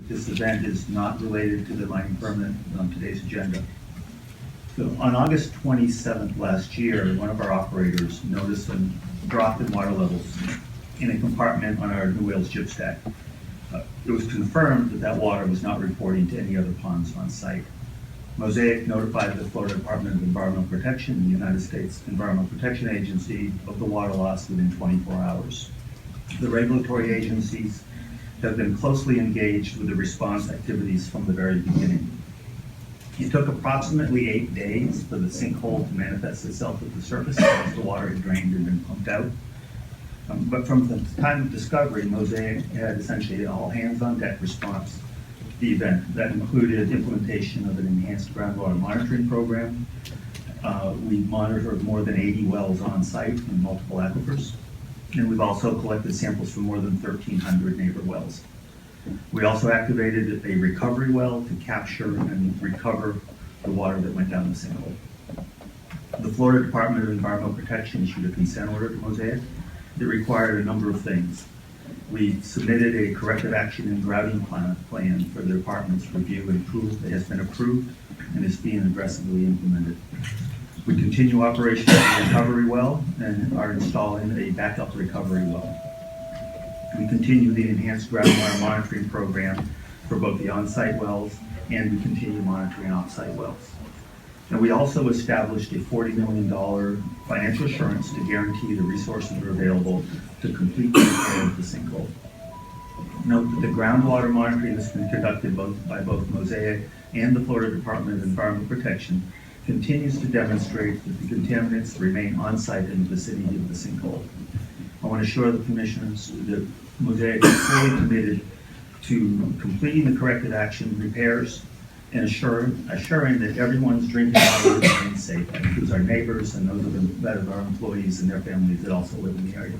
This event is not related to the mining permit on today's agenda. So on August 27th last year, one of our operators noticed a drop in water levels in a compartment on our New Wales gyp stack. It was confirmed that that water was not reporting to any other ponds on site. Mosaic notified the Florida Department of Environmental Protection and the United States Environmental Protection Agency of the water loss within 24 hours. The regulatory agencies have been closely engaged with the response activities from the very beginning. It took approximately 8 days for the sinkhole to manifest itself at the surface as the water had drained and been pumped out. But from the time of discovery, Mosaic had essentially an all-hands-on-deck response to the event. That included implementation of an enhanced groundwater monitoring program. We monitored more than 80 wells on site in multiple aquifers. And we've also collected samples from more than 1,300 neighbor wells. We also activated a recovery well to capture and recover the water that went down the sinkhole. The Florida Department of Environmental Protection issued a consent order to Mosaic that required a number of things. We submitted a corrective action and grouting plan for the department's review and approval that has been approved and is being aggressively implemented. We continue operation of the recovery well and are installing a backup recovery well. We continue the enhanced groundwater monitoring program for both the on-site wells, and we continue monitoring off-site wells. And we also established a $40 million financial assurance to guarantee the resources are available to complete the repair of the sinkhole. Note that the groundwater monitoring that's been conducted by both Mosaic and the Florida Department of Environmental Protection continues to demonstrate that the contaminants remain on-site in the vicinity of the sinkhole. I want to assure the commissioners that Mosaic is fully committed to completing the corrective action repairs and assuring that everyone's drinking water remains safe. That includes our neighbors and those of our employees and their families that also live in the area.